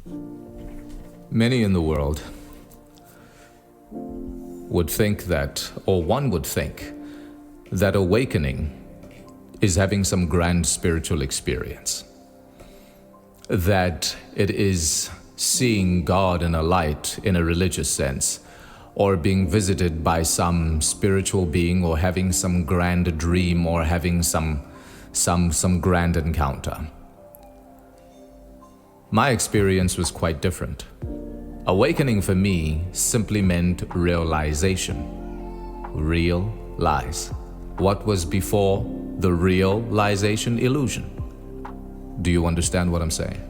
Many in the world would think that, or one would think, that awakening is having some grand spiritual experience. That it is seeing God in a light, in a religious sense, or being visited by some spiritual being, or having some grand dream, or having some grand encounter. My experience was quite different. Awakening for me simply meant realization. Realize. What was before the realization? Illusion. Do you understand what I'm saying?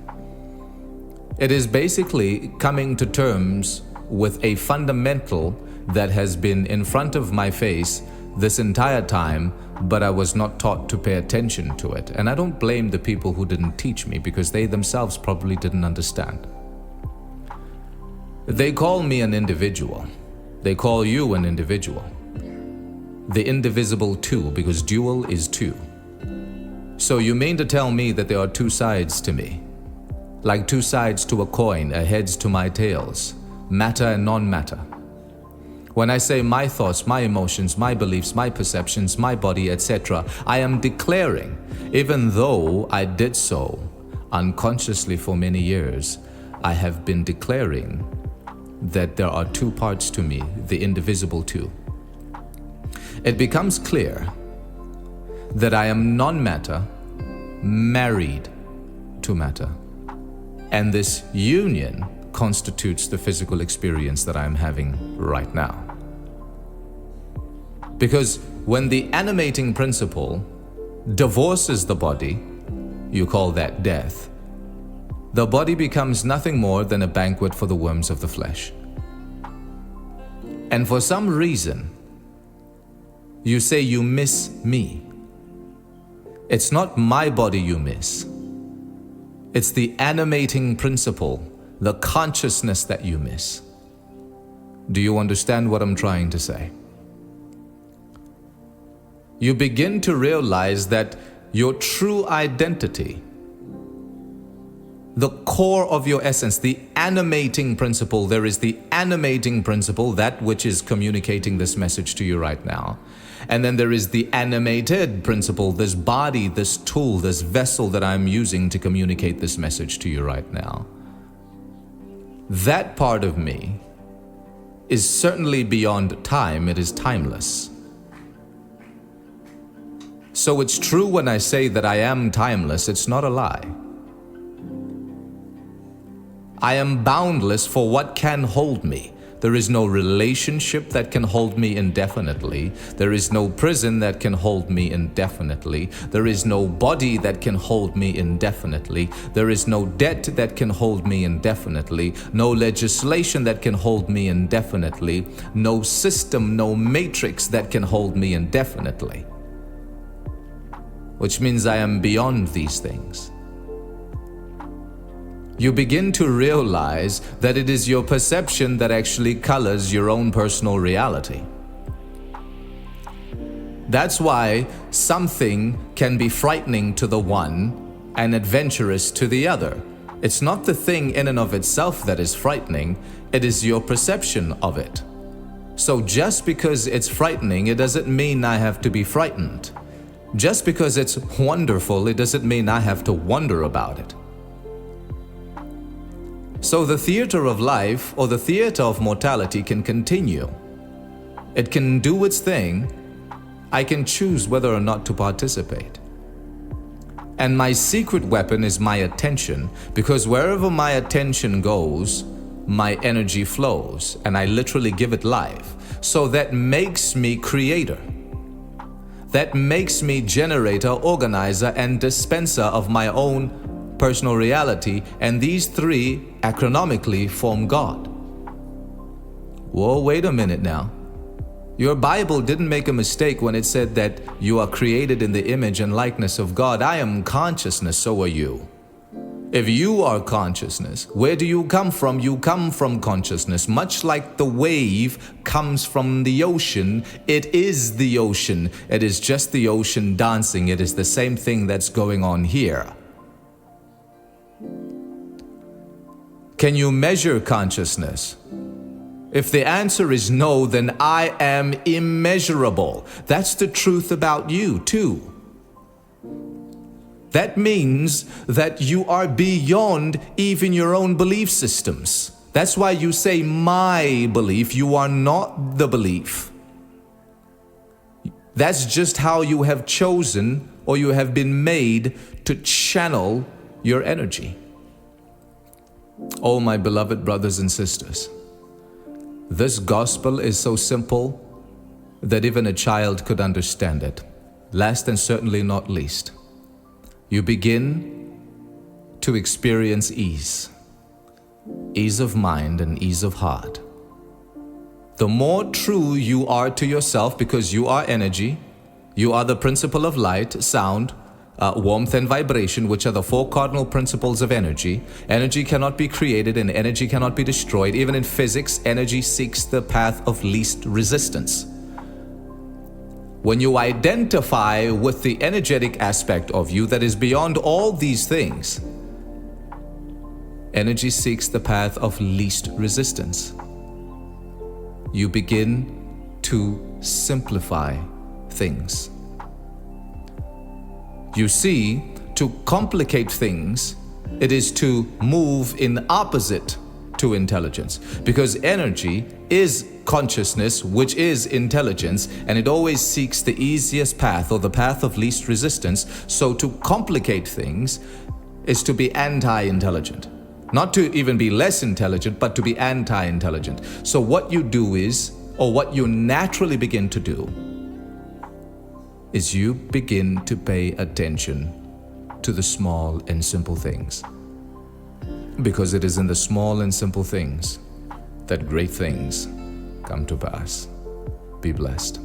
It is basically coming to terms with a fundamental that has been in front of my face this entire time, but I was not taught to pay attention to it. And I don't blame the people who didn't teach me, because they themselves probably didn't understand. They call me an individual. They call you an individual. The indivisible two, because dual is two. So you mean to tell me that there are two sides to me? Like two sides to a coin, a heads to my tails, matter and non-matter. When I say my thoughts, my emotions, my beliefs, my perceptions, my body, etc., I am declaring, even though I did so unconsciously for many years, I have been declaring that there are two parts to me, the indivisible two. It becomes clear that I am non-matter, married to matter. And this union constitutes the physical experience that I am having right now. Because when the animating principle divorces the body, you call that death. The body becomes nothing more than a banquet for the worms of the flesh. And for some reason, you say you miss me. It's not my body you miss. It's the animating principle, the consciousness that you miss. Do you understand what I'm trying to say? You begin to realize that your true identity, the core of your essence, the animating principle, there is the animating principle, that which is communicating this message to you right now. And then there is the animated principle, this body, this tool, this vessel that I'm using to communicate this message to you right now. That part of me is certainly beyond time, it is timeless. So it's true when I say that I am timeless, it's not a lie. I am boundless for what can hold me. There is no relationship that can hold me indefinitely. There is no prison that can hold me indefinitely. There is no body that can hold me indefinitely. There is no debt that can hold me indefinitely. No legislation that can hold me indefinitely. No system, no matrix that can hold me indefinitely. Which means I am beyond these things. You begin to realize that it is your perception that actually colors your own personal reality. That's why something can be frightening to the one and adventurous to the other. It's not the thing in and of itself that is frightening, it is your perception of it. So just because it's frightening, it doesn't mean I have to be frightened. Just because it's wonderful, it doesn't mean I have to wonder about it. So the theater of life, or the theater of mortality, can continue. It can do its thing. I can choose whether or not to participate. And my secret weapon is my attention, because wherever my attention goes, my energy flows, and I literally give it life. So that makes me creator. That makes me generator, organizer, and dispenser of my own personal reality, and these three acronomically form God. Whoa, wait a minute now. Your Bible didn't make a mistake when it said that you are created in the image and likeness of God. I am consciousness, so are you. If you are consciousness, where do you come from? You come from consciousness. Much like the wave comes from the ocean, it is the ocean. It is just the ocean dancing. It is the same thing that's going on here. Can you measure consciousness? If the answer is no, then I am immeasurable. That's the truth about you, too. That means that you are beyond even your own belief systems. That's why you say my belief. You are not the belief. That's just how you have chosen, or you have been made to channel your energy. Oh, my beloved brothers and sisters, this gospel is so simple that even a child could understand it. Last and certainly not least, you begin to experience ease of mind and ease of heart. The more true you are to yourself, because you are energy, you are the principle of light, sound, warmth, and vibration, which are the four cardinal principles of energy. Energy cannot be created and energy cannot be destroyed. Even in physics, energy seeks the path of least resistance. When you identify with the energetic aspect of you that is beyond all these things, energy seeks the path of least resistance. You begin to simplify things. You see, to complicate things, it is to move in opposite to intelligence, because energy is consciousness, which is intelligence, and it always seeks the easiest path, or the path of least resistance. So to complicate things is to be anti-intelligent. Not to even be less intelligent, but to be anti-intelligent. So what you do is, or what you naturally begin to do, is you begin to pay attention to the small and simple things. Because it is in the small and simple things that great things come to pass. Be blessed.